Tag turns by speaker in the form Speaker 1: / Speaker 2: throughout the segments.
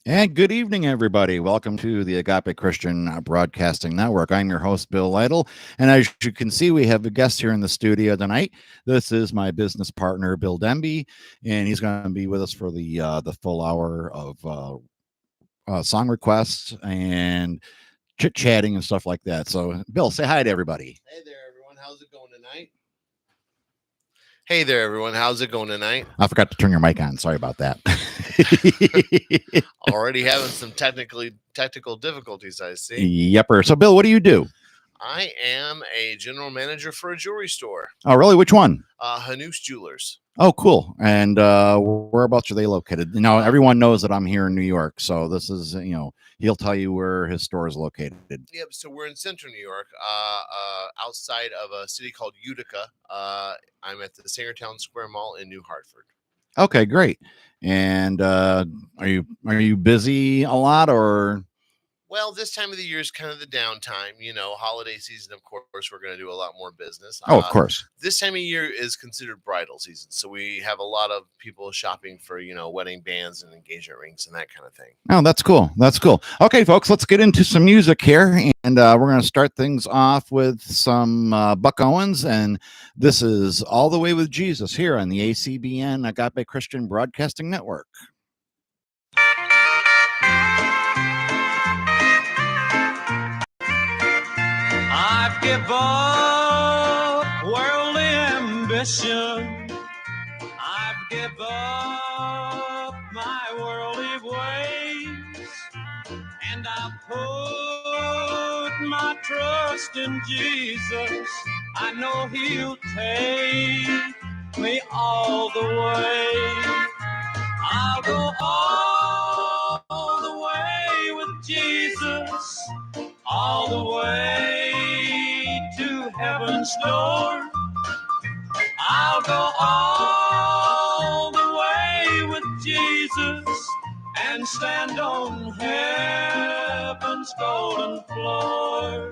Speaker 1: And good evening, everybody. Welcome to the Agape Christian Broadcasting Network. I'm your host, Bill Lytle. And as you can see, we have a guest here in the studio tonight. This is my business partner, Bill Demby, and he's going to be with us for the full hour of song requests and chit chatting and stuff like that. So, Bill, say hi to everybody.
Speaker 2: Hey there, everyone. How's it going tonight? Hey there, everyone. How's it going tonight?
Speaker 1: I forgot to turn your mic on. Sorry about that.
Speaker 2: Already having some technical difficulties, I see.
Speaker 1: Yepper. So, Bill, what do you do?
Speaker 2: I am a general manager for a jewelry store,
Speaker 1: Oh, really? Which one?
Speaker 2: Hanous Jewelers.
Speaker 1: Oh, cool. And whereabouts are they located? You know, everyone knows that I'm here in New York, so this is, he'll tell you where his store is located.
Speaker 2: Yep. So we're in Central New York, outside of a city called Utica. I'm at the Singertown Square Mall in New Hartford.
Speaker 1: Okay, great. And are you busy a lot or?
Speaker 2: Well, this time of the year is kind of the downtime, holiday season. Of course, we're going to do a lot more business.
Speaker 1: Oh, of course.
Speaker 2: This time of year is considered bridal season. So we have a lot of people shopping for, wedding bands and engagement rings and that kind of thing.
Speaker 1: Oh, that's cool. That's cool. Okay, folks, let's get into some music here. And we're going to start things off with some Buck Owens. And this is All the Way with Jesus here on the ACBN Agape Christian Broadcasting Network.
Speaker 3: I've given up worldly ambition. I've given up my worldly ways. And I've put my trust in Jesus. I know He'll take me all the way. I'll go all the way with Jesus. All the way to heaven's door. I'll go all the way with Jesus and stand on heaven's golden floor.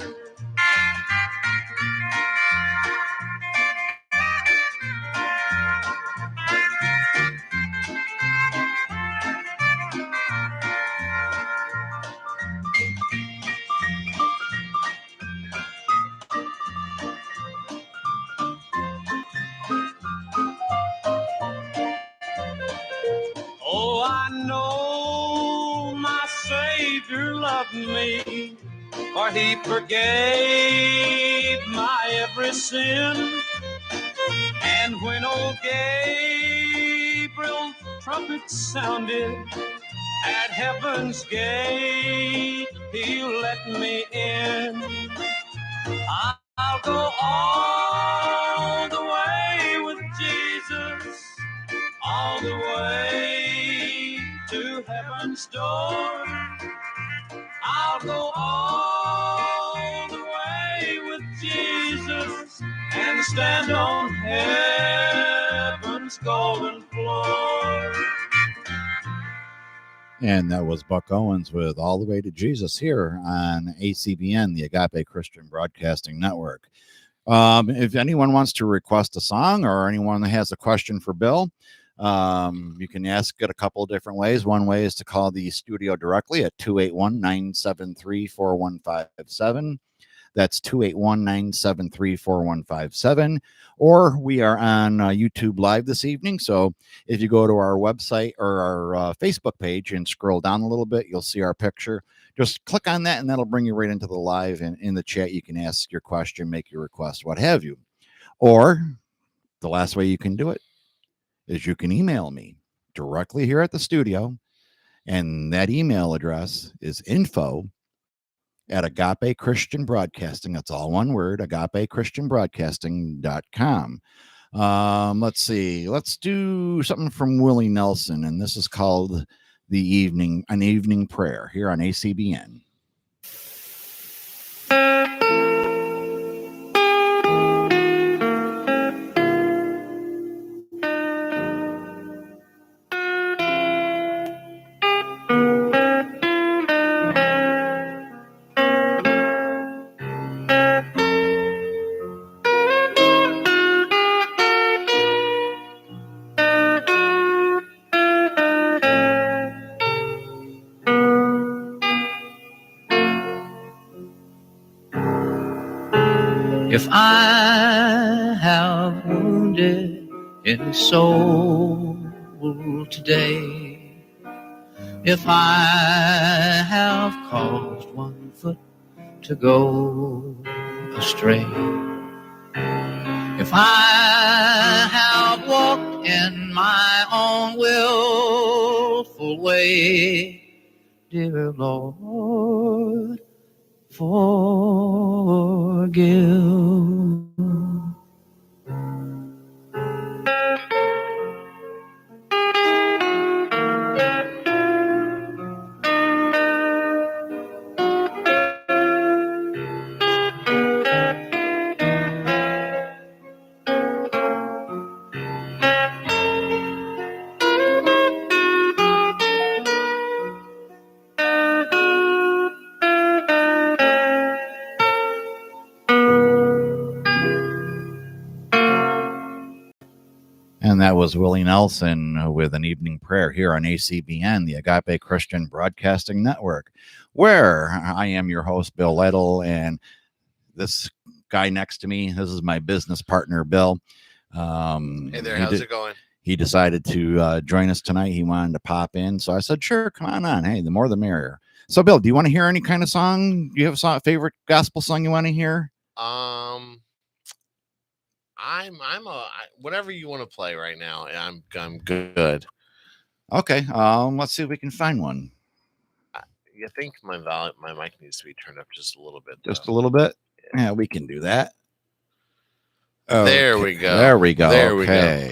Speaker 3: Oh, I know my Savior loved me, for He forgave my every sin. And when old Gabriel's trumpet sounded at heaven's gate, He'll let me in. I'll go all the way with Jesus, all the way to heaven's door. I'll go all the way with Jesus and stand on heaven's golden floor.
Speaker 1: And that was Buck Owens with All the Way to Jesus here on ACBN, the Agape Christian Broadcasting Network. If anyone wants to request a song or anyone has a question for Bill, you can ask it a couple of different ways. One way is to call the studio directly at 281-973-4157. That's 281-973-4157. Or we are on YouTube Live this evening. So if you go to our website or our Facebook page and scroll down a little bit, you'll see our picture. Just click on that and that'll bring you right into the live. And in the chat, you can ask your question, make your request, what have you. Or the last way you can do it is you can email me directly here at the studio. And that email address is info@Agape Christian Broadcasting. That's all one word, agapechristianbroadcasting.com. Let's see. Let's do something from Willie Nelson, and this is called An Evening Prayer here on ACBN.
Speaker 3: If I have wounded any soul today, if I have caused one foot to go astray, if I have walked in my own willful way, dear Lord, forgive.
Speaker 1: And that was Willie Nelson with an evening prayer here on ACBN, the Agape Christian Broadcasting Network, where I am your host, Bill Lytle, and this guy next to me, this is my business partner, Bill.
Speaker 2: Hey there, how's it going?
Speaker 1: He decided to join us tonight. He wanted to pop in, so I said, sure, come on. Hey, the more the merrier. So, Bill, do you want to hear any kind of song? Do you have a favorite gospel song you want to hear?
Speaker 2: Whatever you want to play right now. I'm good.
Speaker 1: Okay. Let's see if we can find one.
Speaker 2: You think my mic needs to be turned up just a little bit?
Speaker 1: Just a little bit. Yeah, we can do that.
Speaker 2: Okay. There we go.
Speaker 1: There we go.
Speaker 2: There
Speaker 1: okay.
Speaker 2: we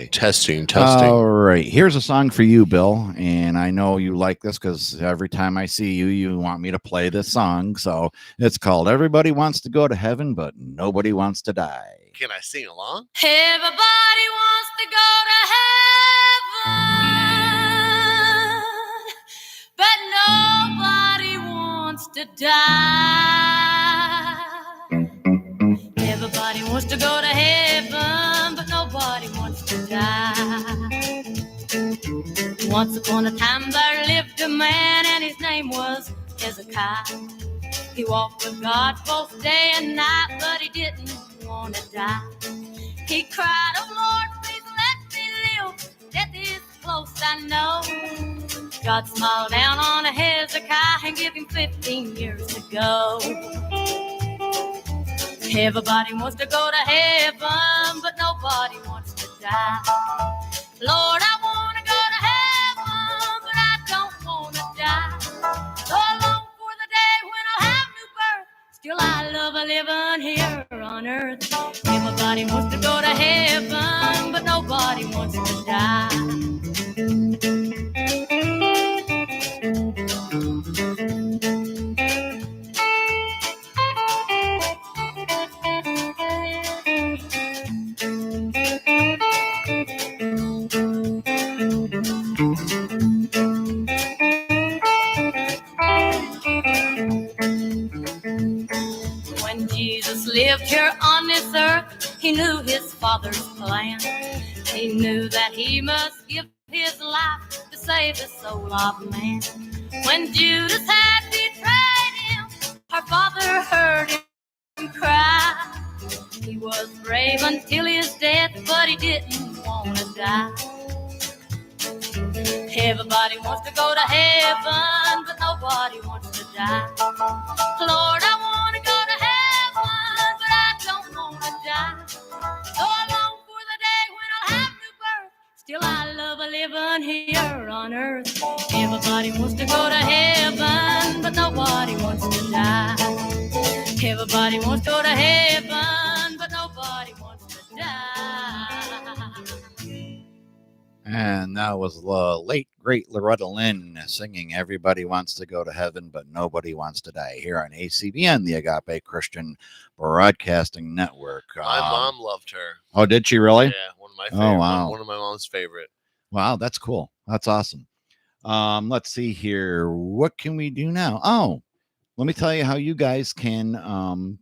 Speaker 2: go. Testing.
Speaker 1: All right. Here's a song for you, Bill. And I know you like this because every time I see you, you want me to play this song. So it's called Everybody Wants to Go to Heaven, but Nobody Wants to Die.
Speaker 2: Can I sing along?
Speaker 4: Everybody wants to go to heaven, but nobody wants to die. Everybody wants to go to heaven, but nobody wants to die. Once upon a time there lived a man, and his name was Hezekiah. He walked with God both day and night, but he didn't want to die. He cried, oh Lord, please let me live. Death is close, I know. God smiled down on Hezekiah and gave him 15 years to go. Everybody wants to go to heaven, but nobody wants to die. Lord, I want to go to heaven, but I don't want to die. So I long for the day when I'll have new birth. Still, I love a living here on earth. Everybody wants to go to heaven, but nobody wants to die. Lived here on this earth, he knew his Father's plan. He knew that he must give his life to save the soul of man. When Judas had betrayed him, our Father heard him cry. He was brave until his death, but he didn't want to die. Everybody wants to go to heaven, but nobody wants to die. Lord, I want to go to heaven, but I don't want to die. So I long for the day when I'll have new birth. Still, I love a living here on earth. Everybody wants to go to heaven, but nobody wants to die. Everybody wants to go to heaven, but nobody wants to die.
Speaker 1: And that was the late, great Loretta Lynn singing Everybody Wants to Go to Heaven, but Nobody Wants to Die here on ACBN, the Agape Christian Broadcasting Network.
Speaker 2: My mom loved her.
Speaker 1: Oh, did she really?
Speaker 2: Yeah, one of my favorite.
Speaker 1: Oh, wow.
Speaker 2: One of my mom's favorite.
Speaker 1: Wow, that's cool. That's awesome. Let's see here. What can we do now? Oh, let me tell you how you guys can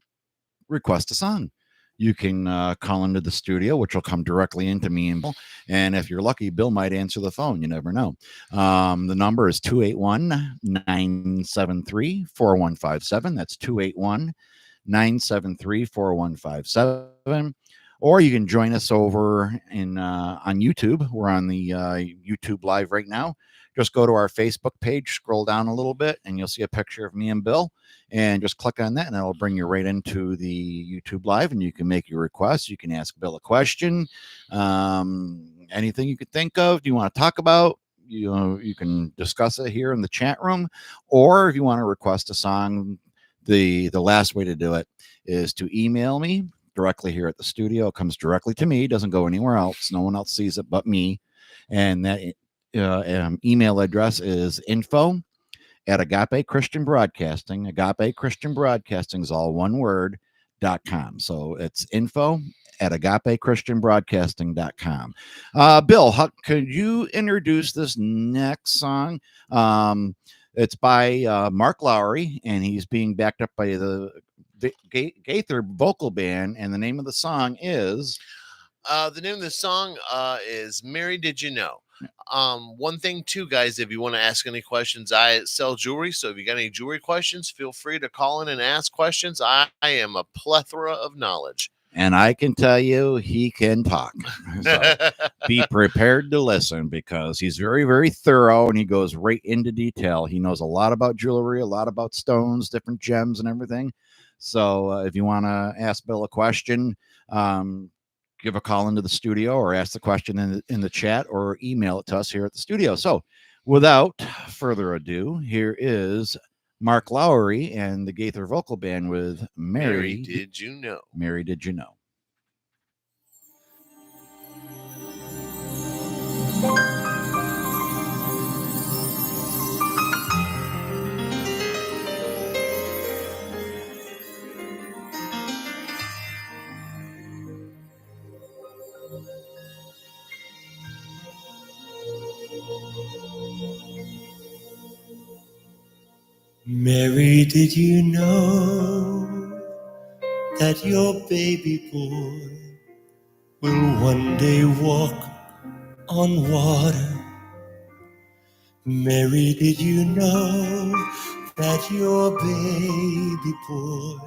Speaker 1: request a song. You can call into the studio, which will come directly into me and Bill. And if you're lucky, Bill might answer the phone. You never know. The number is 281-973-4157. That's 973-4157. Or you can join us over in on YouTube. We're on the YouTube Live right now. Just go to our Facebook page, scroll down a little bit, and you'll see a picture of me and Bill. And just click on that, and that'll bring you right into the YouTube Live, and you can make your requests. You can ask Bill a question, anything you could think of. Do you want to talk about? You can discuss it here in the chat room, or if you want to request a song, the last way to do it is to email me directly here at the studio. It comes directly to me, doesn't go anywhere else. No one else sees it but me. And that email address is info@ Agape Christian Broadcasting. Agape Christian Broadcasting is all one word, .com. So it's info@ agapechristianbroadcasting.com. Bill, could you introduce this next song? It's by Mark Lowry, and he's being backed up by the Gaither vocal band, and the name of the song is?
Speaker 2: The name of the song is Mary Did You Know? One thing too, guys, if you want to ask any questions, I sell jewelry. So if you got any jewelry questions, feel free to call in and ask questions. I am a plethora of knowledge.
Speaker 1: And I can tell you he can talk. So be prepared to listen, because he's very, very thorough, and he goes right into detail. He knows a lot about jewelry, a lot about stones, different gems and everything. So if you want to ask Bill a question, give a call into the studio, or ask the question in the chat, or email it to us here at the studio. So without further ado, here is Mark Lowry and the Gaither Vocal Band with Mary
Speaker 2: Did You Know?
Speaker 1: Mary Did You Know?
Speaker 5: Mary, did you know that your baby boy will one day walk on water? Mary, did you know that your baby boy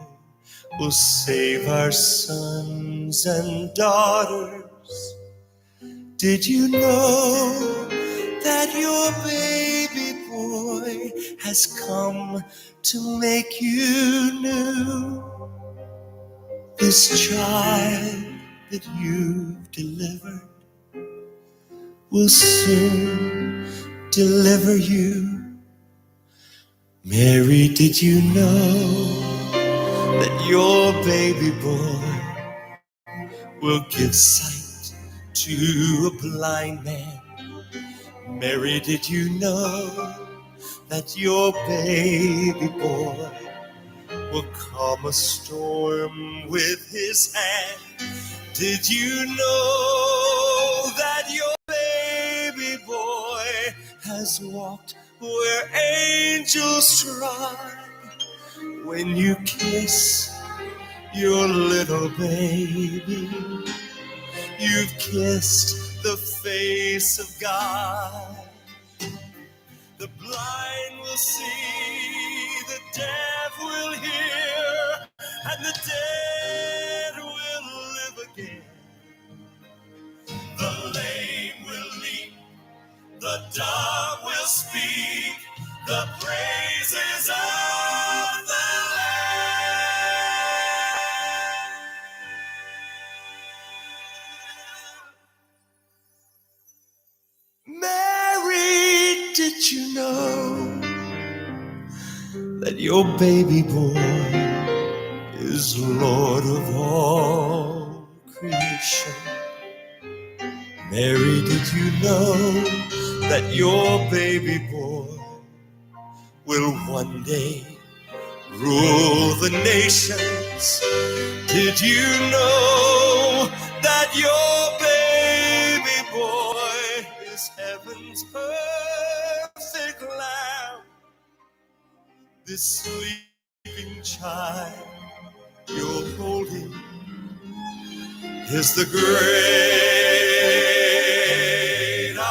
Speaker 5: will save our sons and daughters? Did you know that your baby boy has come to make you new? This child that you've delivered will soon deliver you. Mary, did you know that your baby boy will give sight to a blind man? Mary, did you know that your baby boy will calm a storm with his hand? Did you know that your baby boy has walked where angels trod? When you kiss your little baby, you've kissed the face of God. The blind will see, the deaf will hear, and the dead will live again. The lame will leap, the dumb will speak, the praises of the Lamb. Mary, did you know that your baby boy is Lord of all creation? Mary, did you know that your baby boy will one day rule the nations? Did you know that your baby boy is heaven's perfect lamb? This sleeping child you're holding is the great I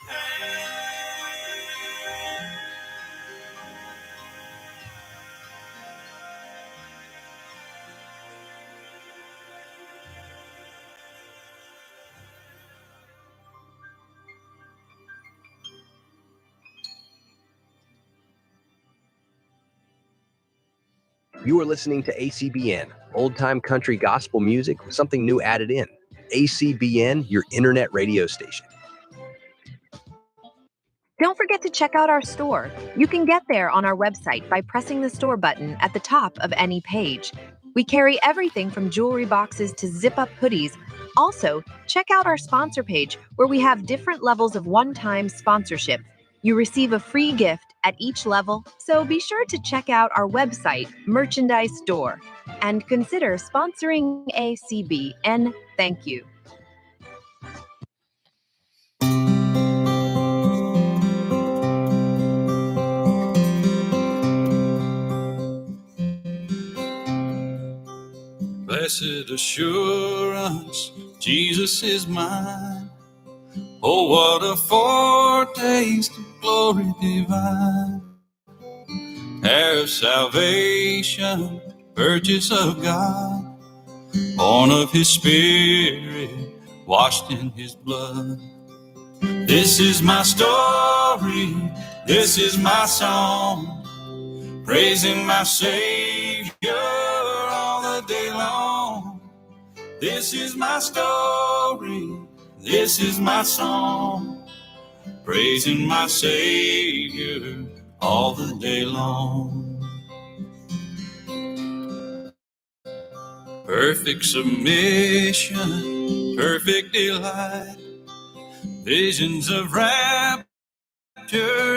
Speaker 5: am.
Speaker 6: You are listening to ACBN, old-time country gospel music with something new added in. ACBN, your internet radio station.
Speaker 7: Don't forget to check out our store. You can get there on our website by pressing the store button at the top of any page. We carry everything from jewelry boxes to zip-up hoodies. Also, check out our sponsor page where we have different levels of one-time sponsorship. You receive a free gift at each level, so be sure to check out our website, merchandise store, and consider sponsoring ACBN. Thank you.
Speaker 5: Blessed assurance, Jesus is mine. Oh, what a foretaste of glory divine. Heir of salvation, purchase of God, born of his spirit, washed in his blood. This is my story, this is my song, praising my Savior all the day long. This is my story, this is my song, praising my Savior all the day long. Perfect submission, perfect delight, visions of rapture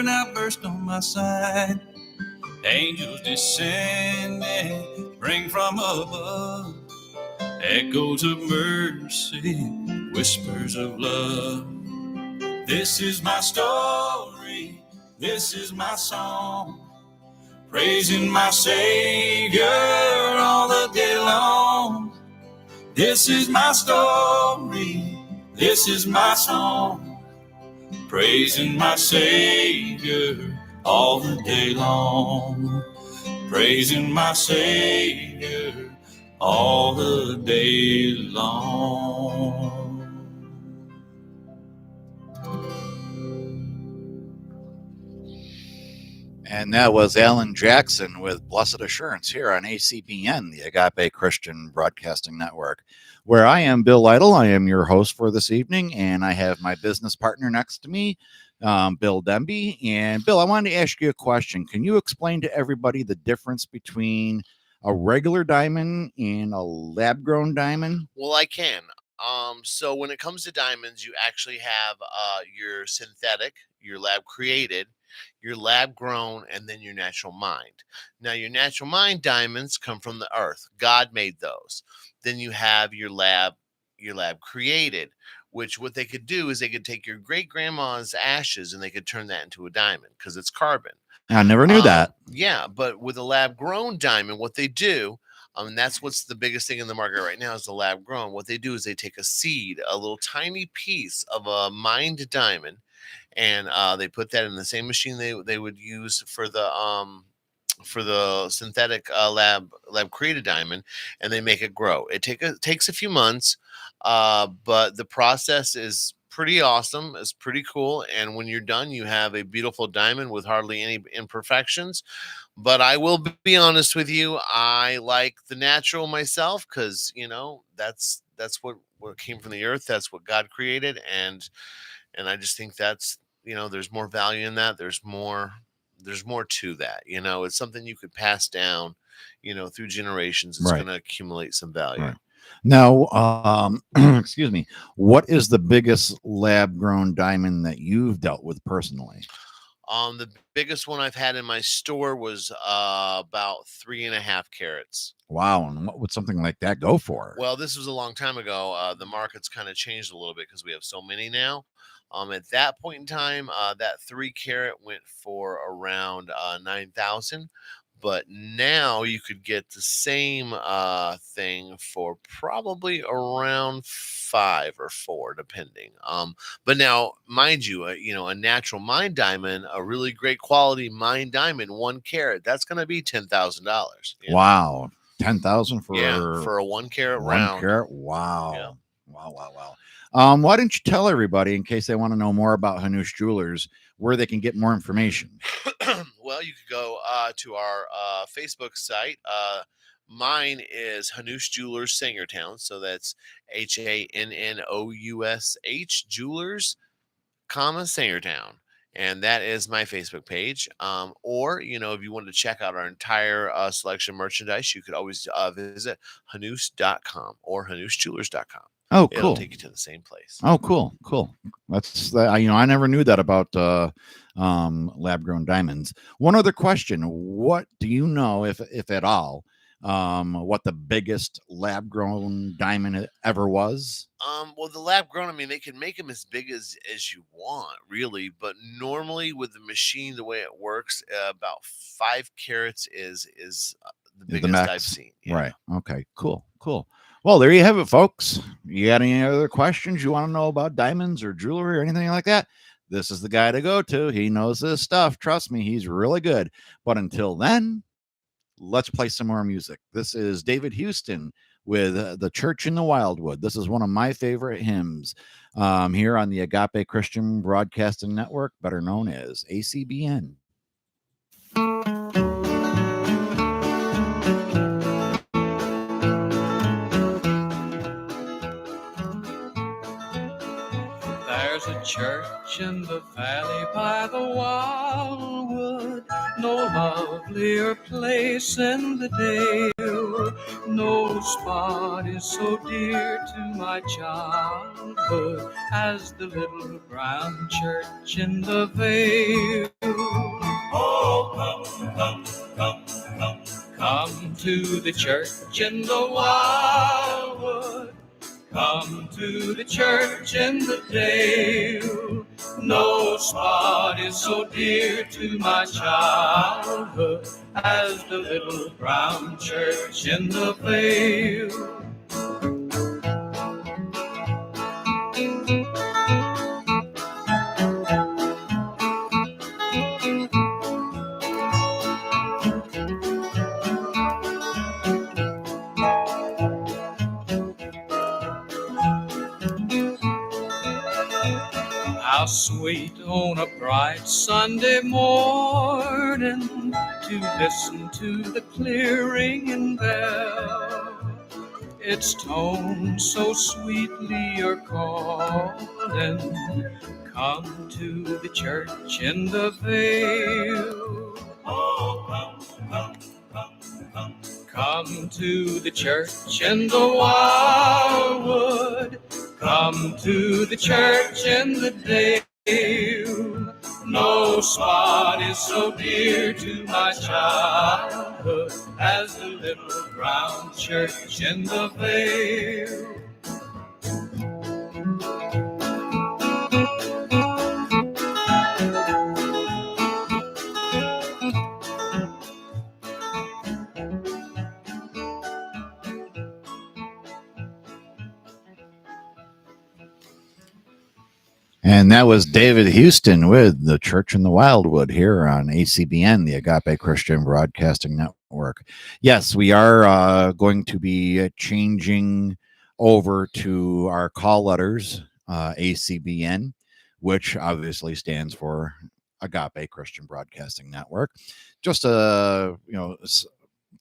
Speaker 5: now burst on my sight. Angels descending, bring from above echoes of mercy, whispers of love. This is my story, this is my song, praising my Savior all the day long. This is my story, this is my song, praising my Savior all the day long. Praising my Savior all the day long.
Speaker 1: And that was Alan Jackson with Blessed Assurance here on ACBN, the Agape Christian Broadcasting Network, where I am Bill Lytle. I am your host for this evening, and I have my business partner next to me, Bill Demby. And Bill, I wanted to ask you a question. Can you explain to everybody the difference between a regular diamond and a lab-grown diamond?
Speaker 2: Well, I can. So when it comes to diamonds, you actually have your synthetic, your lab created, your lab grown, and then your natural mined. Now, your natural mined diamonds come from the earth. God made those. Then you have your lab created, which what they could do is they could take your great grandma's ashes and they could turn that into a diamond because it's carbon.
Speaker 1: I never knew that.
Speaker 2: Yeah, but with a lab grown diamond, what they do, and that's what's the biggest thing in the market right now is the lab grown. What they do is they take a seed, a little tiny piece of a mined diamond, and they put that in the same machine they would use for the synthetic lab created diamond, and they make it grow. It takes a few months, but the process is pretty awesome. It's pretty cool, and when you're done, you have a beautiful diamond with hardly any imperfections. But I will be honest with you, I like the natural myself because that's what came from the earth. That's what God created, and I just think that's there's more value in that. There's more to that. It's something you could pass down, through generations. It's
Speaker 1: Right.
Speaker 2: going to accumulate some value.
Speaker 1: Right. Now, excuse me, what is the biggest lab-grown diamond that you've dealt with personally?
Speaker 2: The biggest one I've had in my store was about 3.5 carats.
Speaker 1: Wow, and what would something like that go for?
Speaker 2: Well, this was a long time ago. The market's kind of changed a little bit because we have so many now. At that point in time, that 3 carat went for around 9,000. But now you could get the same thing for probably around 5 or 4, depending. But now, mind you, a natural mined diamond, a really great quality mined diamond, 1 carat, that's going to be $10,000.
Speaker 1: Wow, 10,000 for
Speaker 2: for a 1 carat
Speaker 1: 1
Speaker 2: round.
Speaker 1: carat. Wow.
Speaker 2: Yeah.
Speaker 1: Wow. Why don't you tell everybody, in case they want to know more about Hanush Jewelers, where they can get more information?
Speaker 2: Well, you could go to our Facebook site. Mine is Hanush Jewelers Sangertown. So that's HANNOUSH Jewelers, Sangertown. And that is my Facebook page. Or, if you wanted to check out our entire selection of merchandise, you could always visit Hanush.com or HanushJewelers.com.
Speaker 1: Oh,
Speaker 2: It'll
Speaker 1: cool.
Speaker 2: take you to the same place.
Speaker 1: Oh, cool. That's I never knew that about lab grown diamonds. One other question: what do you know, if at all, what the biggest lab grown diamond ever was?
Speaker 2: Well, the lab grown, they can make them as big as you want, really. But normally with the machine, the way it works, about 5 carats is the biggest
Speaker 1: max.
Speaker 2: I've seen. Yeah.
Speaker 1: Right. Okay. Cool. Well, there you have it, folks. You got any other questions you want to know about diamonds or jewelry or anything like that? This is the guy to go to. He knows this stuff. Trust me, he's really good. But until then, let's play some more music. This is David Houston with The Church in the Wildwood. This is one of my favorite hymns here on the Agape Christian Broadcasting Network, better known as ACBN.
Speaker 3: There's a church in the valley by the wildwood, no lovelier place in the dale. No spot is so dear to my childhood as the little brown church in the vale.
Speaker 5: Oh,
Speaker 3: Come to the church in the wildwood. Come to the church in the dale. No spot is so dear to my childhood as the little brown church in the vale. How sweet on a bright Sunday morning to listen to the clear ringing bell. Its tone so sweetly are calling, come to the church in the vale. Come to the church in the wildwood. Come to the church in the dale. No spot is so dear to my childhood as the little brown church in the vale.
Speaker 1: And that was David Houston with The Church in the Wildwood here on ACBN, the Agape Christian Broadcasting Network. Yes, we are going to be changing over to our call letters, ACBN, which obviously stands for Agape Christian Broadcasting Network. Just to,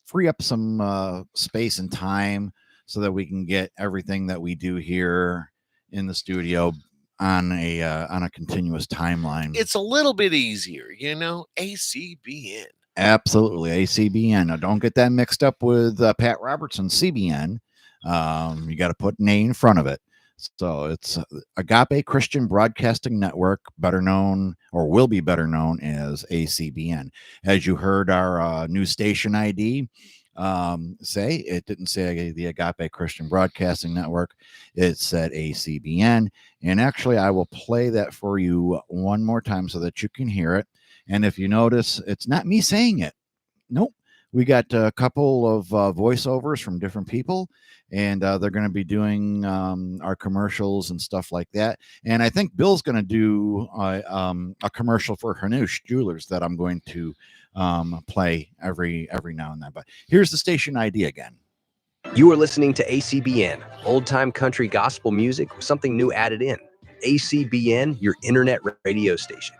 Speaker 1: free up some space and time so that we can get everything that we do here in the studio on a continuous timeline.
Speaker 2: It's a little bit easier, ACBN.
Speaker 1: Absolutely, ACBN. Now, don't get that mixed up with Pat Robertson CBN. You got to put an A in front of it. So it's Agape Christian Broadcasting Network, better known or will be better known as ACBN. As you heard our new station ID say, it didn't say the Agape Christian Broadcasting Network. It said ACBN. And actually, I will play that for you one more time so that you can hear it. And if you notice, it's not me saying it. Nope. We got a couple of voiceovers from different people, and they're going to be doing our commercials and stuff like that. And I think Bill's going to do a commercial for Hanush Jewelers that I'm going to play every now and then. But here's the station ID again.
Speaker 6: You are listening to ACBN, old-time country gospel music with something new added in. ACBN, your internet radio station.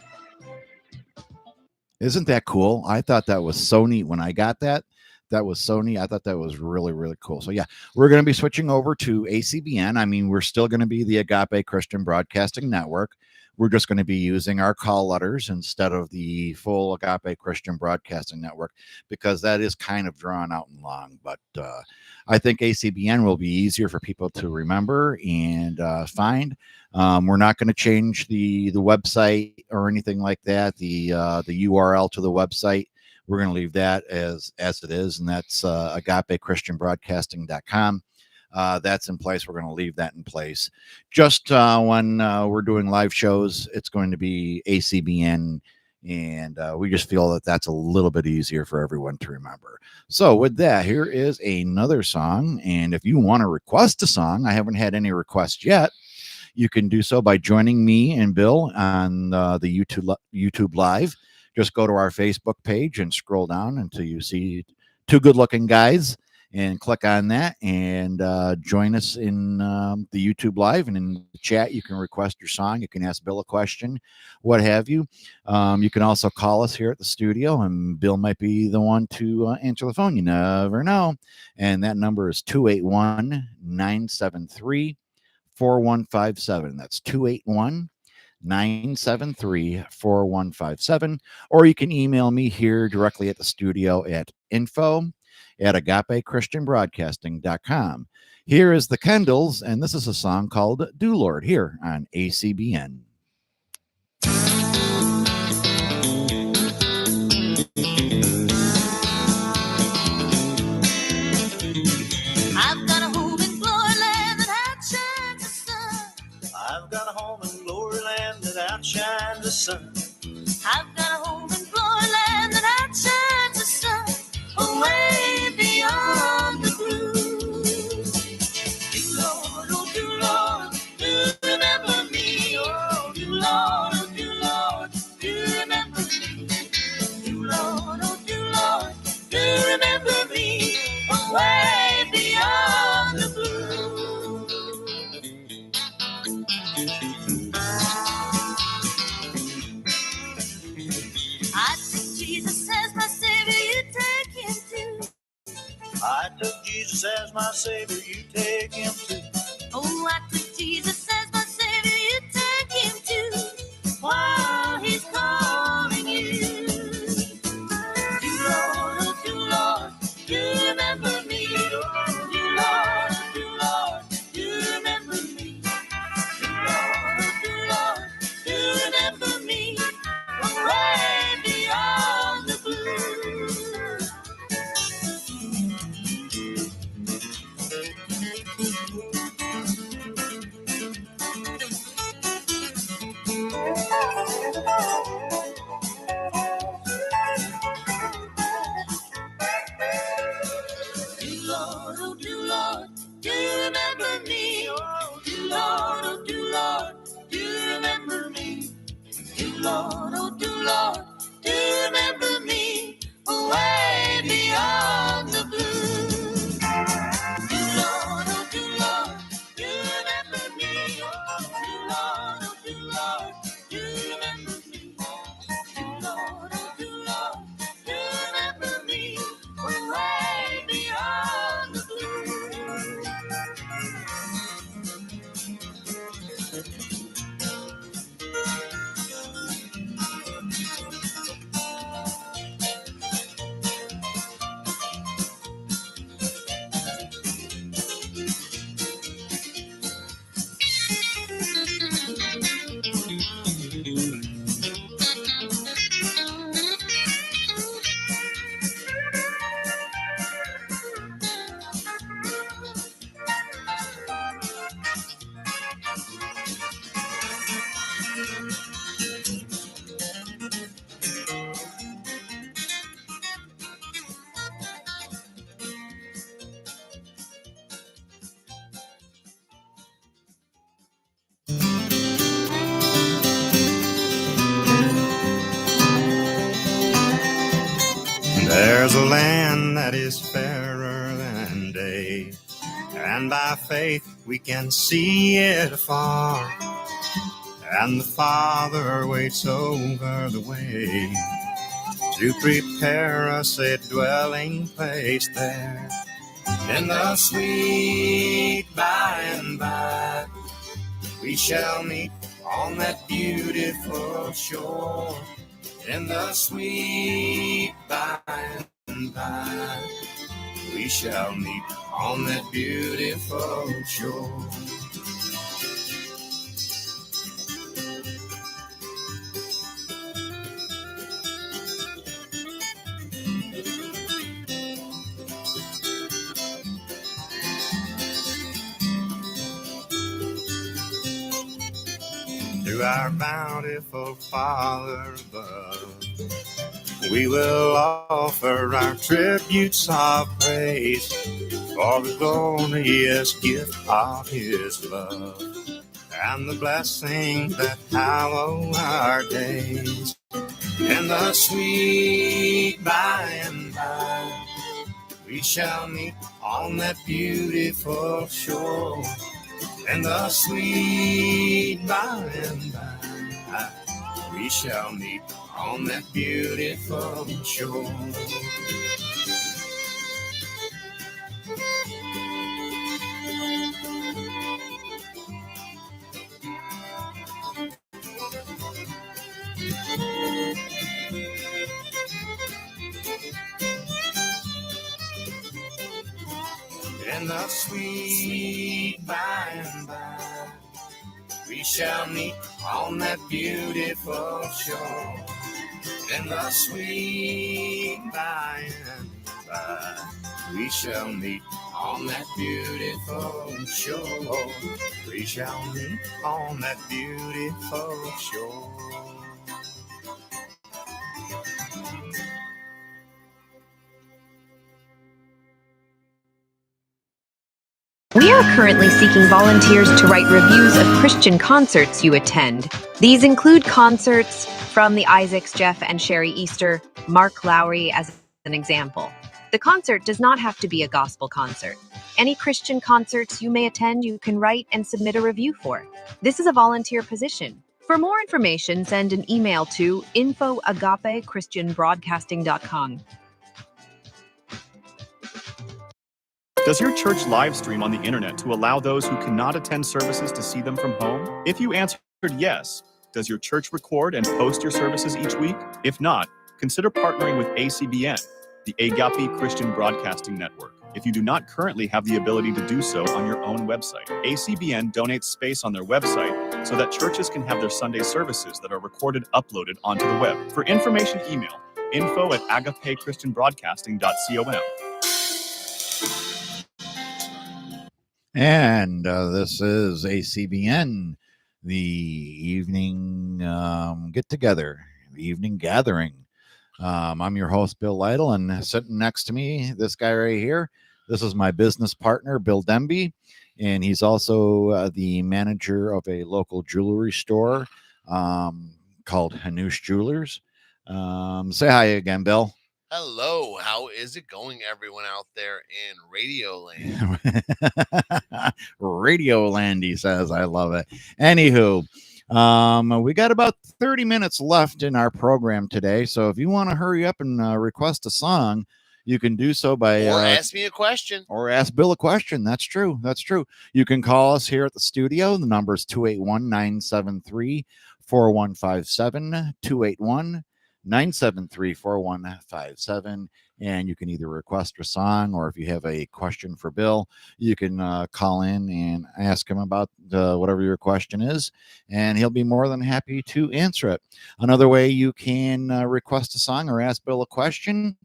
Speaker 1: Isn't that cool? I thought that was so neat when I got that. That was so neat. I thought that was really, really cool. So, yeah, we're going to be switching over to ACBN. I mean, we're still going to be the Agape Christian Broadcasting Network. We're just going to be using our call letters instead of the full Agape Christian Broadcasting Network because that is kind of drawn out and long. But I think ACBN will be easier for people to remember and find. We're not going to change the website or anything like that. The URL to the website, we're going to leave that as it is, and that's agapechristianbroadcasting.com. That's in place. We're going to leave that in place. Just when we're doing live shows, it's going to be ACBN, and we just feel that that's a little bit easier for everyone to remember. So with that, here is another song, and if you want to request a song, I haven't had any requests yet. You can do so by joining me and Bill on the YouTube Live. Just go to our Facebook page and scroll down until you see two good-looking guys and click on that and join us in the YouTube Live. And in the chat, you can request your song. You can ask Bill a question, what have you. You can also call us here at the studio, and Bill might be the one to answer the phone. You never know. And that number is 281-973 4157. That's 281-973-4157. Or you can email me here directly at the studio at info@agapechristianbroadcasting.com. Here is the Kendalls, and this is a song called Do Lord here on ACBN.
Speaker 5: I've got a home in glory land that outshines the sun. I've got a home in glory land that outshines the sun. I've got a home in glory land that outshines the sun. Away beyond the blue. Do Lord, oh do Lord, do remember me. Oh do Lord, oh do Lord, do remember me. Do Lord, oh do Lord, do remember me. Away beyond the blue. I took Jesus as my Savior, you take him too. I took Jesus as my Savior, you take him too. Oh, I took Jesus as my Savior, you take him too. While he's calling you. Do Lord, oh do Lord, do remember me. Do Lord, oh do Lord, do remember me. Do Lord, oh do Lord, do remember me. Away beyond the blue. Do Lord, oh do Lord, do remember me. Oh, do Lord, oh do Lord, do remember me. Do Lord, oh do Lord, do remember me. Away beyond the blue. Do Lord, oh do Lord, do remember me. Oh, do Lord, oh do Lord, do remember me. Do Lord, oh do Lord, do remember me. Away beyond the blue.
Speaker 8: There's a land that is fairer than day, and by faith we can see it afar, and the Father waits over the way. to prepare us a dwelling place there. In the sweet by and by, we shall meet on that beautiful shore. In the sweet by and by, we shall meet on that beautiful shore. To our bountiful Father above, we will offer our tributes of praise for the glorious gift of His love and the blessings that hallow our days. In the sweet by and by, we shall meet on that beautiful shore. In the sweet by and by, we shall meet on that beautiful shore. In the sweet by and by, we shall meet on that beautiful shore. In the sweet by and by, we shall meet on that beautiful shore. We shall meet on that beautiful shore.
Speaker 7: We are currently seeking volunteers to write reviews of Christian concerts you attend. These include concerts from the Isaacs, Jeff and Sherry Easter, Mark Lowry as an example. The concert does not have to be a gospel concert. Any Christian concerts you may attend, you can write and submit a review for. This is a volunteer position. For more information, send an email to info@agapechristianbroadcasting.com.
Speaker 9: Does your church live stream on the internet to allow those who cannot attend services to see them from home? If you answered yes, does your church record and post your services each week? If not, consider partnering with ACBN, the Agape Christian Broadcasting Network. If you do not currently have the ability to do so on your own website, ACBN donates space on their website so that churches can have their Sunday services that are recorded uploaded onto the web. For information, email info@agapechristianbroadcasting.com.
Speaker 1: And this is ACBN, the evening get together, the evening gathering. I'm your host, Bill Lytle, and sitting next to me, this guy right here, this is my business partner, Bill Demby, and he's also the manager of a local jewelry store called Hanush Jewelers. Say hi again, Bill.
Speaker 2: Hello, how is it going, everyone out there in Radio Land?
Speaker 1: Radio Land, he says. I love it. Anywho, we got about 30 minutes left in our program today. So if you want to hurry up and request a song, you can do so by
Speaker 2: or ask me a question.
Speaker 1: Or ask Bill a question. That's true. That's true. You can call us here at the studio. The number is 281-973-4157, 281-973-4157. And you can either request a song, or if you have a question for Bill, you can call in and ask him about whatever your question is, and he'll be more than happy to answer it. Another way you can request a song or ask Bill a question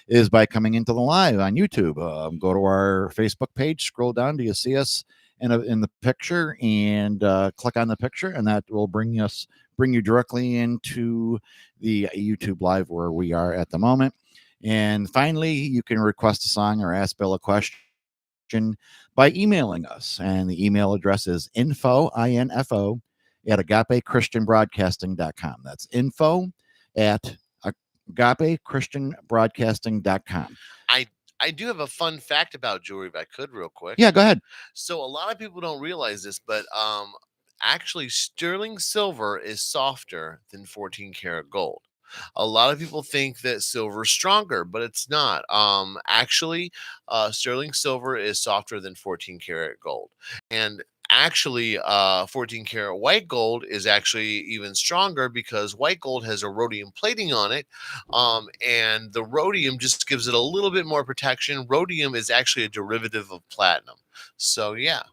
Speaker 1: is by coming into the live on YouTube. Go to our Facebook page, scroll down. Do you see us in the picture? And click on the picture, and that will bring you directly into the YouTube live where we are at the moment. And finally, you can request a song or ask Bill a question by emailing us. And the email address is info at agapechristianbroadcasting.com. That's info at agapechristianbroadcasting.com.
Speaker 2: I do have a fun fact about jewelry, if I could, real quick.
Speaker 1: Yeah, go ahead.
Speaker 2: So a lot of people don't realize this, but actually sterling silver is softer than 14 karat gold. A lot of people think that silver is stronger, but it's not. Actually, sterling silver is softer than 14 karat gold. And actually, 14 karat white gold is actually even stronger because white gold has a rhodium plating on it. And the rhodium just gives it a little bit more protection. Rhodium is actually a derivative of platinum. So, yeah.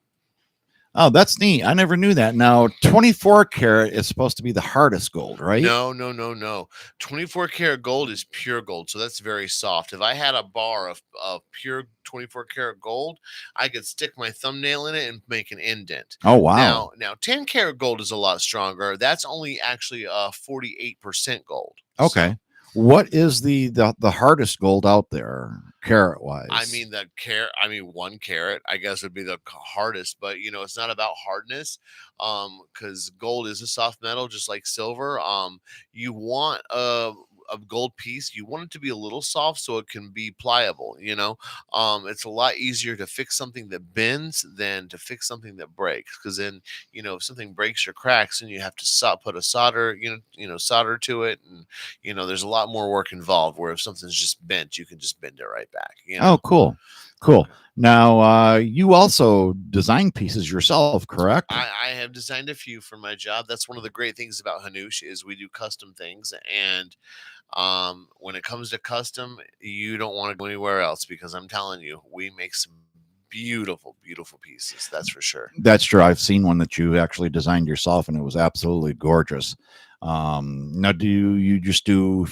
Speaker 1: Oh, that's neat. I never knew that. Now, 24 karat is supposed to be the hardest gold, right?
Speaker 2: No, no, no, no. 24 karat gold is pure gold, so that's very soft. If I had a bar of pure 24 karat gold, I could stick my thumbnail in it and make an indent.
Speaker 1: Oh, wow.
Speaker 2: Now 10 karat gold is a lot stronger. That's only actually 48% gold.
Speaker 1: Okay. What is the hardest gold out there, carat wise?
Speaker 2: I mean, 1 carat, I guess, would be the hardest, but it's not about hardness. Because gold is a soft metal, just like silver. You want a gold piece, you want it to be a little soft so it can be pliable. It's a lot easier to fix something that bends than to fix something that breaks. Because then, if something breaks or cracks, and you have to put a solder, solder to it, and there's a lot more work involved. Where if something's just bent, you can just bend it right back.
Speaker 1: Oh, cool. Now, you also design pieces yourself, correct?
Speaker 2: I have designed a few for my job. That's one of the great things about Hanush is we do custom things. And when it comes to custom, you don't want to go anywhere else, because I'm telling you, we make some beautiful, beautiful pieces. That's for sure.
Speaker 1: That's true. I've seen one that you actually designed yourself, and it was absolutely gorgeous. Now, do you just do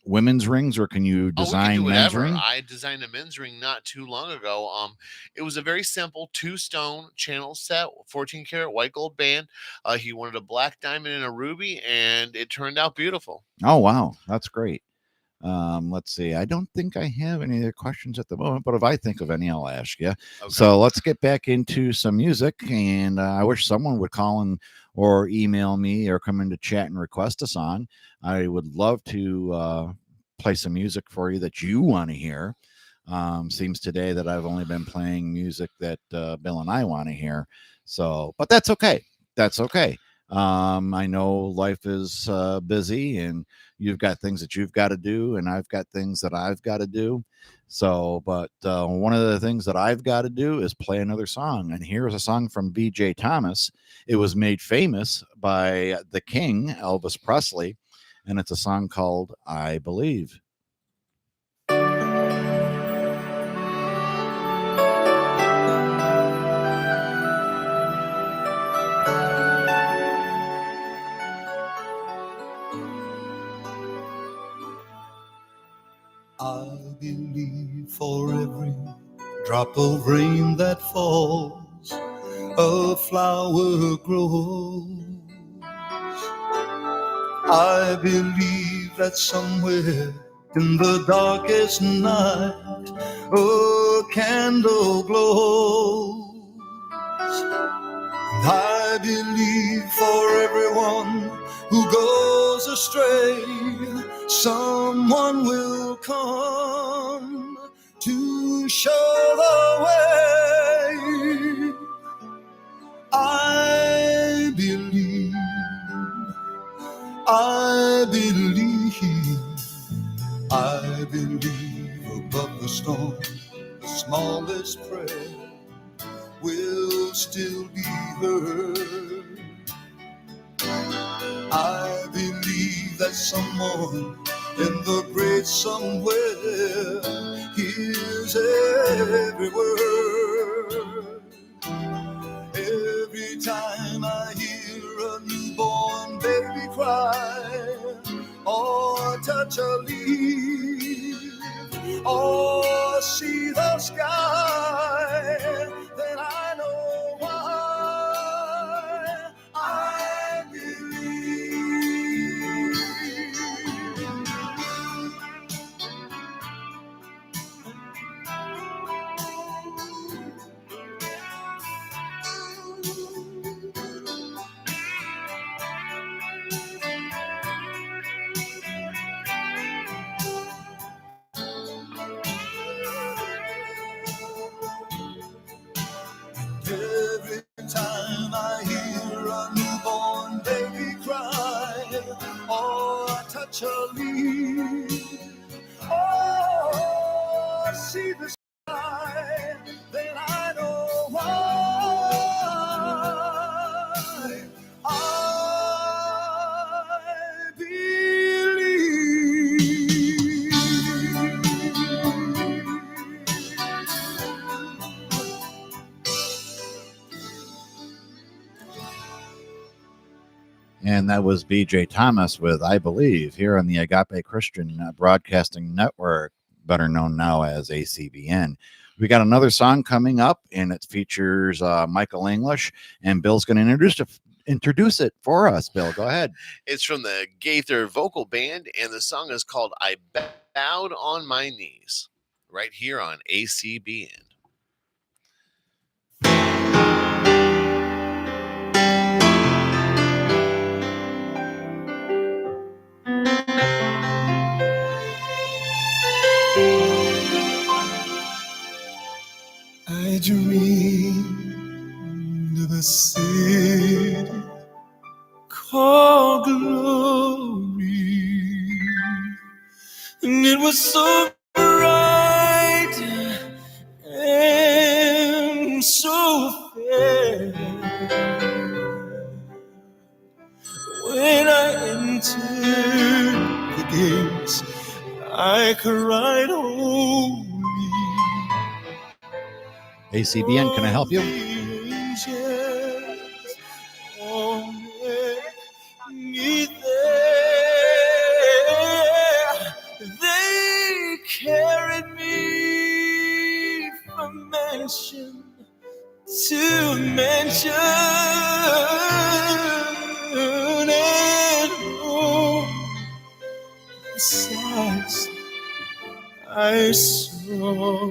Speaker 1: women's rings, or can you
Speaker 2: Oh, we can
Speaker 1: design
Speaker 2: do
Speaker 1: men's
Speaker 2: whatever.
Speaker 1: ring?
Speaker 2: I designed a men's ring not too long ago. It was a very simple 2-stone channel set, 14 karat white gold band. He wanted a black diamond and a ruby, and it turned out beautiful.
Speaker 1: Oh, wow. That's great. Let's see. I don't think I have any other questions at the moment, but if I think of any, I'll ask you.
Speaker 2: Okay.
Speaker 1: So let's get back into some music. And I wish someone would call in or email me or come into chat and request a song. I would love to play some music for you that you want to hear. Seems today that I've only been playing music that Bill and I want to hear. So, but that's okay. That's okay. I know life is busy, and you've got things that you've got to do, and I've got things that I've got to do. So, but one of the things that I've got to do is play another song. And here's a song from B.J. Thomas. It was made famous by the King, Elvis Presley, and it's a song called I Believe.
Speaker 8: I believe for every drop of rain that falls, a flower grows. I believe that somewhere in the darkest night, a candle glows. I believe for everyone who goes astray, someone will come to show the way. I believe, I believe, I believe above the storm, the smallest prayer will still be heard. I believe that someone in the great somewhere hears every word. Every time I hear a newborn baby cry, or touch a leaf, or see the sky, then I know why I believe.
Speaker 5: naturally. Oh, see the sky, then I know why. I
Speaker 1: And that was BJ Thomas with I Believe here on the Agape Christian Broadcasting Network, better known now as ACBN. We got another song coming up, and it features Michael English, and Bill's going to introduce it for us. Bill, go ahead.
Speaker 2: It's from the Gaither Vocal Band, and the song is called I Bowed on My Knees, right here on ACBN.
Speaker 5: I dreamed of a city called glory, and it was so bright and so fair. When I entered the gates, I cried, holy.
Speaker 1: ACBN, can I help you?
Speaker 5: They carried me from mansion to mansion, and oh, the sights I saw.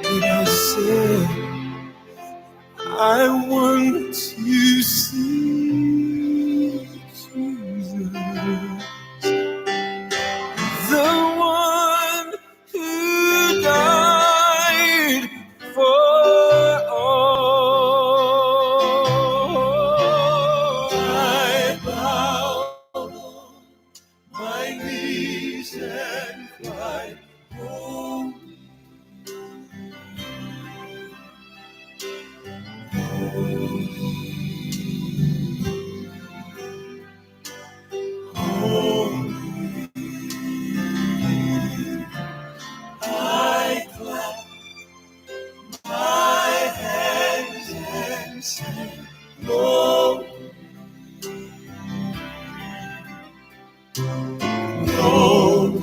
Speaker 5: And I said, I want to see Jesus, the one who died for all. I bowed on my knees and cried, oh, I clap my hands and say, Lord, Lord,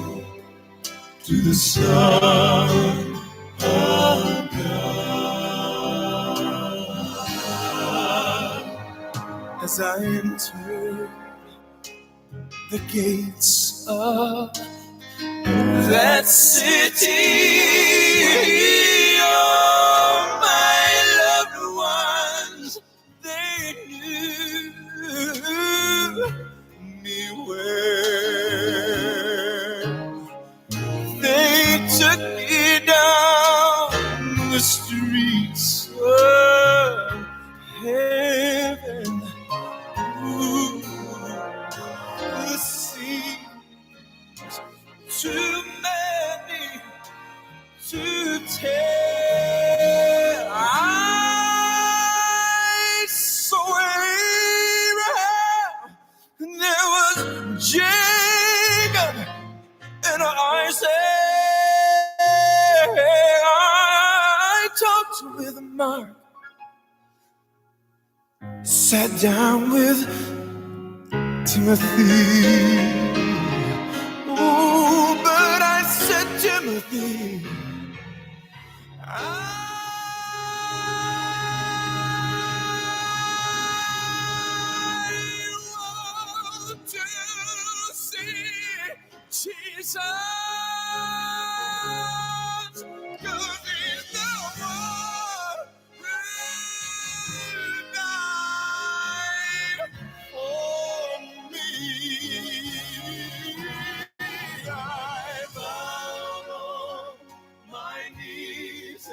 Speaker 5: to the Son of God. As I enter the gates of that city, all my loved ones, they knew me well. They took me down the streets of heaven. Ooh, the seas too many to tell. I saw Abraham, and there was Jacob, and Isaac. I talked with Mark, sat down with Timothy. Oh, but I said, Timothy, I want to see Jesus, 'cause he's the one who died for me. I bow on my knees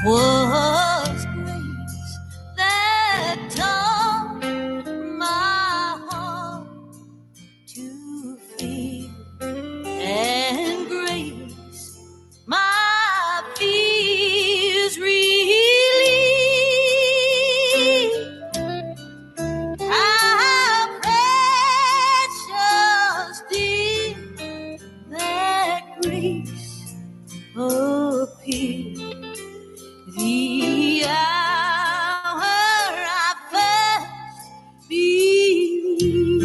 Speaker 5: 'Twas grace that taught my heart to feel, and grace my fears relieved. How precious did that grace appear the hour I first believed.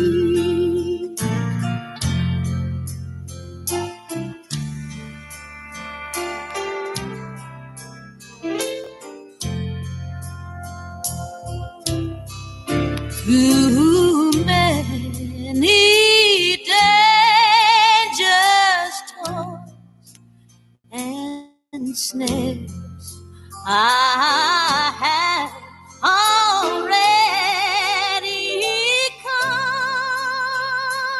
Speaker 5: Through many dangers, toils, and snares, I have already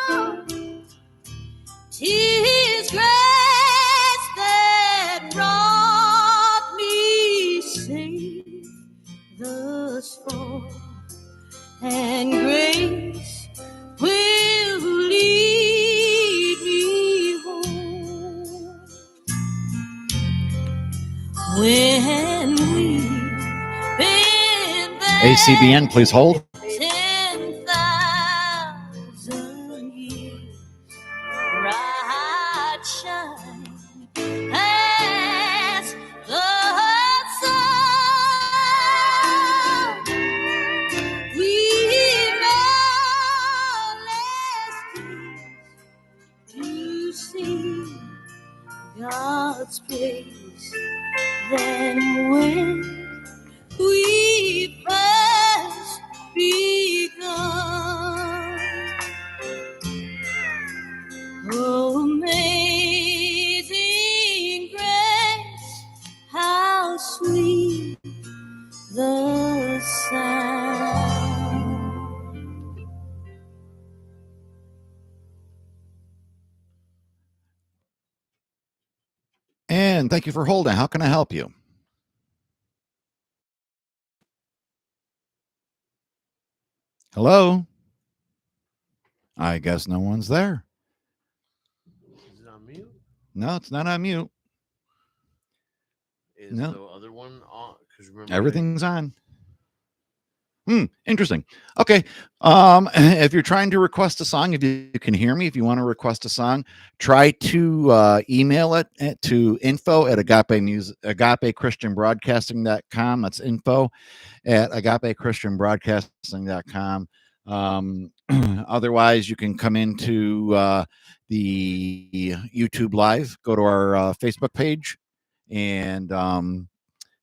Speaker 5: come. 'Tis grace that brought me safe thus far, and grace will lead me home. When we've been there
Speaker 1: ACBN, please hold.
Speaker 5: 10,000 years, bright shine as the sun. We've no less to see God's face than when we first begun. Amazing grace, how sweet the sound.
Speaker 1: And thank you for holding. How can I help you? Hello? I guess no one's there.
Speaker 2: Is it on mute?
Speaker 1: No, it's not on mute.
Speaker 2: Is
Speaker 1: No.
Speaker 2: the other one on? Because remember,
Speaker 1: Everything's on. Interesting. Okay. If you're trying to request a song, if you can hear me, if you want to request a song, try to email it to info@agapechristianbroadcasting.com. That's info@agapechristianbroadcasting.com. Otherwise, you can come into the YouTube Live, go to our Facebook page, and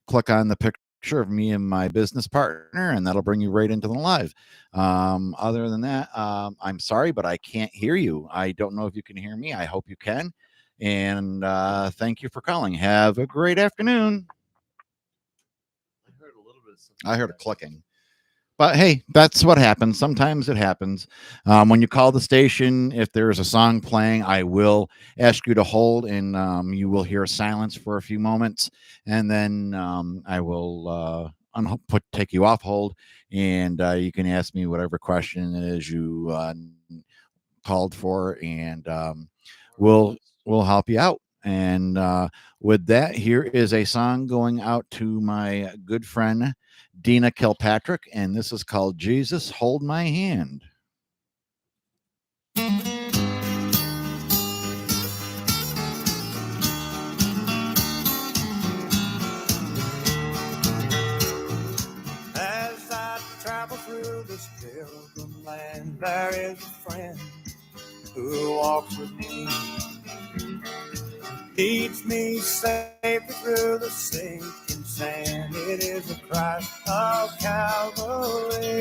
Speaker 1: click on the picture of me and my business partner, and that'll bring you right into the live. Other than that, I'm sorry, but I can't hear you. I don't know if you can hear me. I hope you can. And thank you for calling. Have a great afternoon.
Speaker 2: I heard a little bit of something.
Speaker 1: I heard a clicking. But hey, that's what happens. Sometimes it happens. When you call the station, if there is a song playing, I will ask you to hold, and you will hear silence for a few moments, and then I will take you off hold, and you can ask me whatever question it is you called for, and we'll help you out. And with that, here is a song going out to my good friend Dina Kilpatrick, and this is called Jesus Hold My Hand.
Speaker 8: As I travel through this pilgrim land, there is a friend who walks with me, leads me safely through the sinking sand. It is the Christ of Calvary.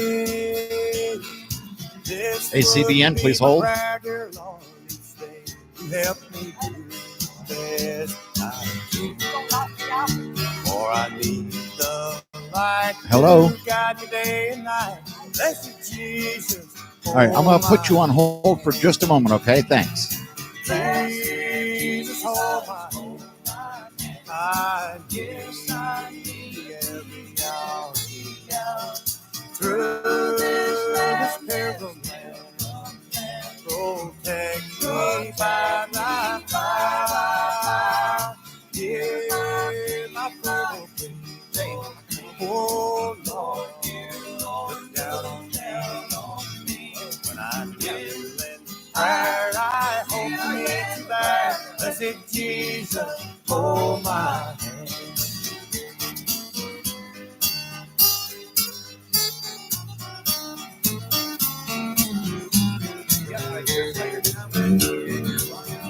Speaker 8: This
Speaker 1: ACBN, please hold.
Speaker 8: help me do the best I can. For I need the light.
Speaker 1: Hello.
Speaker 8: To guide me day and night. Blessed Jesus.
Speaker 1: All right, I'm going to put you on hold for just a moment, okay? Thanks.
Speaker 8: Jesus, hold my hand. I Yes, I need every hour. Through this perilous land, protect me by thy power. Yeah, my brother, oh Lord, look down on me. When I kneel in prayer, I hope to meet you there. Blessed Jesus, hold my hand.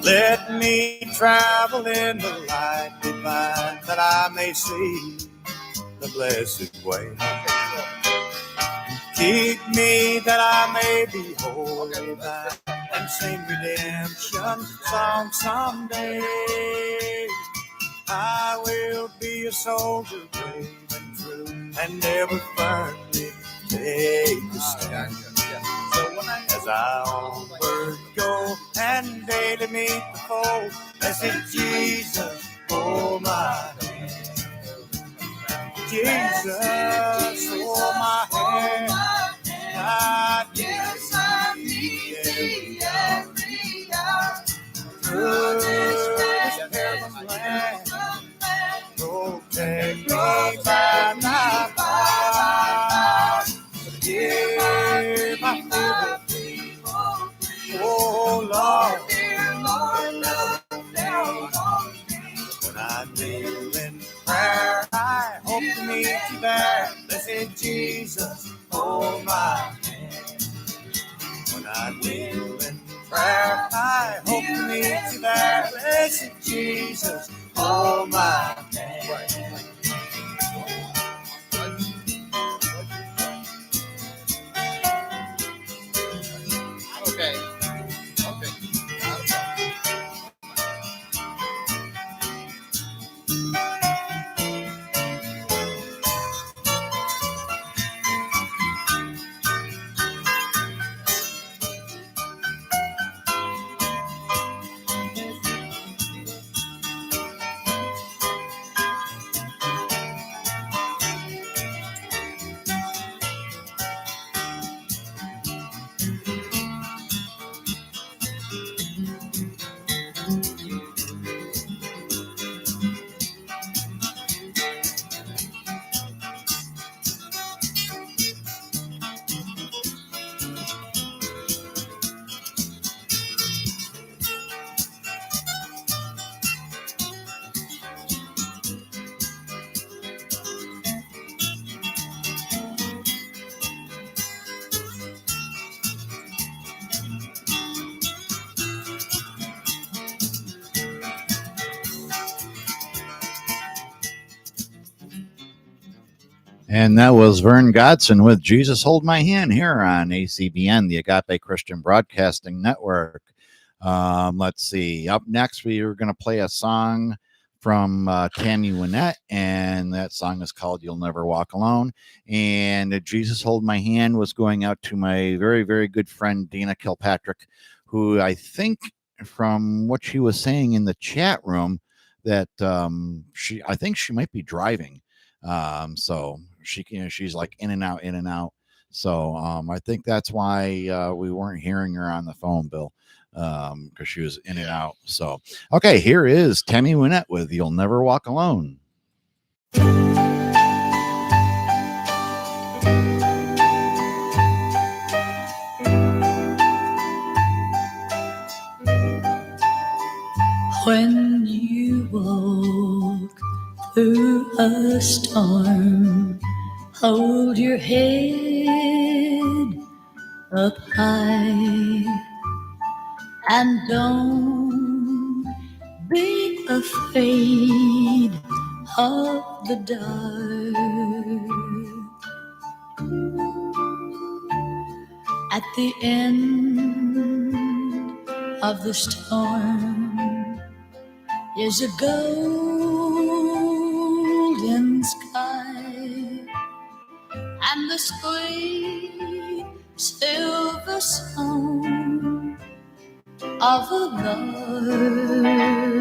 Speaker 8: Let me travel in the light divine, that I may see the blessed way. Keep me that I may be holy thine, and sing redemption song someday. I will be a soldier brave and true, and never firmly take a stand. As I onward go and daily meet the foe, blessed Jesus, hold my hand. Jesus, hold my hand. Yes, I need thee every hour. Through this perilous land, protect me by thy power. Yeah, my oh Lord, when I kneel in prayer, I hope to meet you there. Blessed Jesus, hold my hand. When I kneel in prayer, I hope to meet you there. Blessed Jesus, hold my hand.
Speaker 2: Okay.
Speaker 1: And that was Vern Godson with Jesus Hold My Hand here on ACBN, the Agape Christian Broadcasting Network. Let's see. Up next, we are going to play a song from Tammy Wynette, and that song is called You'll Never Walk Alone. And Jesus Hold My Hand was going out to my very, very good friend, Dana Kilpatrick, who I think from what she was saying in the chat room that I think she might be driving. So she's like in and out. So I think that's why we weren't hearing her on the phone, Bill, because she was in and out. So, okay, here is Tammy Wynette with You'll Never Walk Alone.
Speaker 4: When you walk through a storm, hold your head up high and don't be afraid of the dark. At the end of the storm is a golden sky and the sweet silver song of a lark.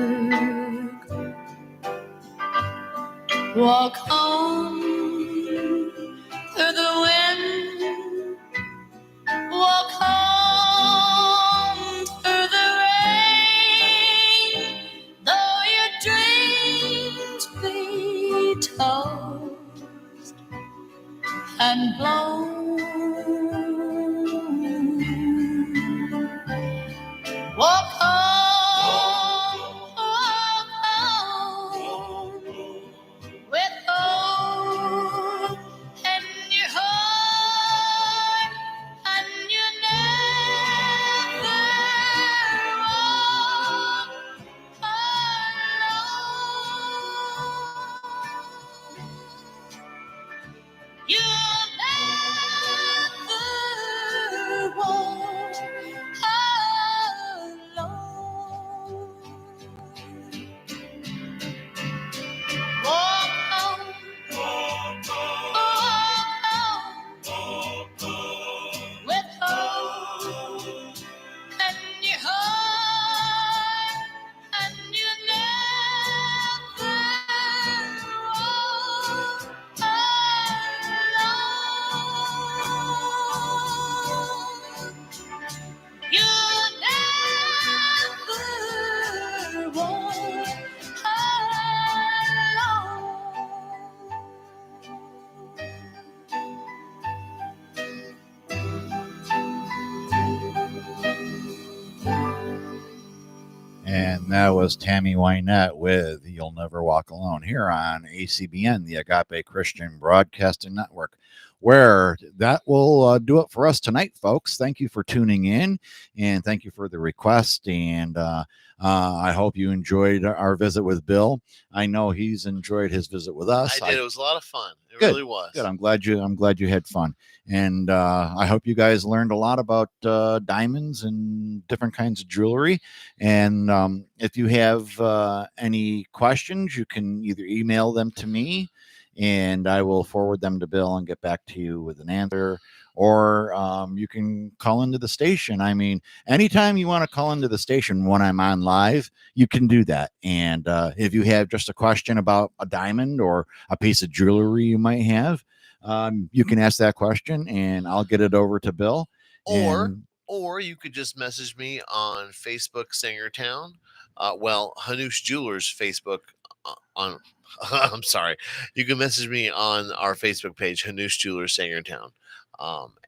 Speaker 4: Walk home through the wind. Walk home through the rain. Though your dreams be tossed and blown. Walk home with hope in your heart, and you never walk alone. You'll never walk alone. Walk home, walk home, with hope in your heart, and you never walk alone. You'll never walk
Speaker 1: And that was Tammy Wynette with You'll Never Walk Alone here on ACBN, the Agape Christian Broadcasting Network, where that will do it for us tonight, folks. Thank you for tuning in, and thank you for the request. And I hope you enjoyed our visit with Bill. I know he's enjoyed his visit with us.
Speaker 2: I did. It was a lot of fun. It
Speaker 1: Good.
Speaker 2: really was.
Speaker 1: Good. I'm glad you had fun. And I hope you guys learned a lot about diamonds and different kinds of jewelry. And if you have any questions, you can either email them to me and I will forward them to Bill and get back to you with an answer. Or you can call into the station. I mean, anytime you want to call into the station when I'm on live, you can do that. And if you have just a question about a diamond or a piece of jewelry you might have, you can ask that question and I'll get it over to Bill.
Speaker 2: Or you could just message me on Facebook, Sangertown. Hanush Jewelers Facebook on. I'm sorry. You can message me on our Facebook page, Hanush Jewelers Sangertown.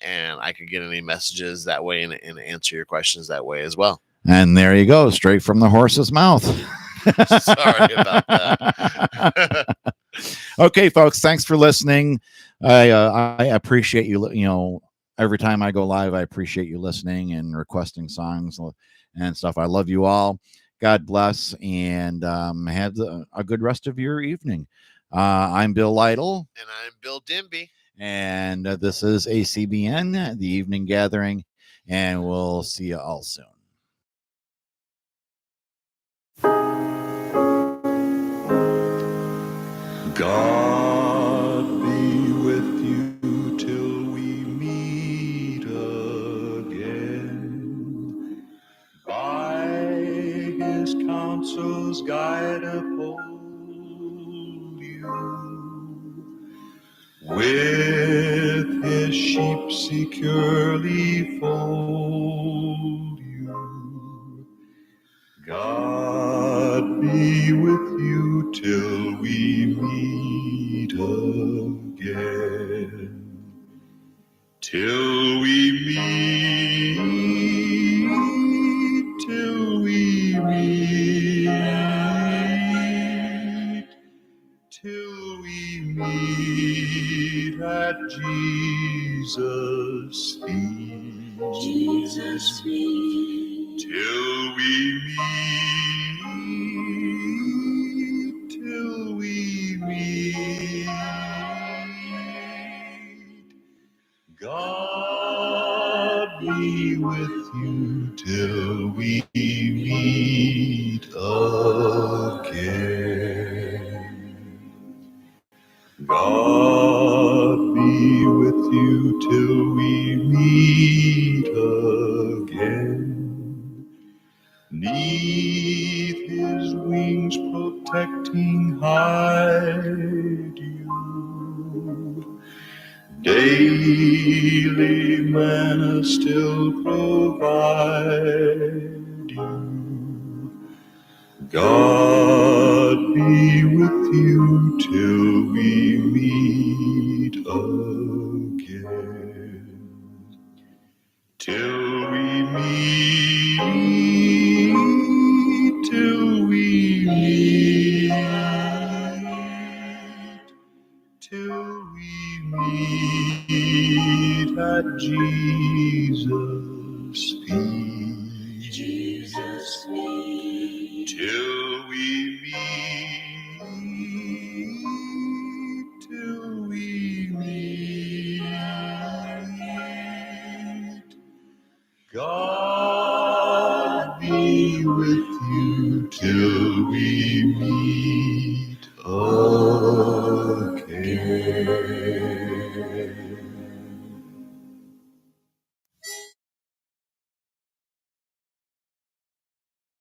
Speaker 2: And I could get any messages that way and answer your questions that way as well.
Speaker 1: And there you go, straight from the horse's mouth.
Speaker 2: Sorry about that.
Speaker 1: Okay, folks, thanks for listening. I appreciate you. You know, every time I go live, I appreciate you listening and requesting songs and stuff. I love you all. God bless, and have a good rest of your evening. I'm Bill Lytle.
Speaker 2: And I'm Bill Dimby.
Speaker 1: And this is ACBN, the Evening Gathering, and we'll see you all soon.
Speaker 10: God be with you till we meet again. By his counsels guide uphold you. With his sheep securely fold you. God be with you till we meet again. Till we meet, till we meet, till we meet at Jesus' feet. Jesus' feet. Till we meet, till we meet. God be with you till we meet again. God be with you till we meet again. 'Neath his wings protecting hide, daily manna still provide you. God be with you till we meet again. Till we meet, till we meet, till we meet at Jesus' feet. Jesus' feet. Till we meet, till we meet. God be with you till we meet again.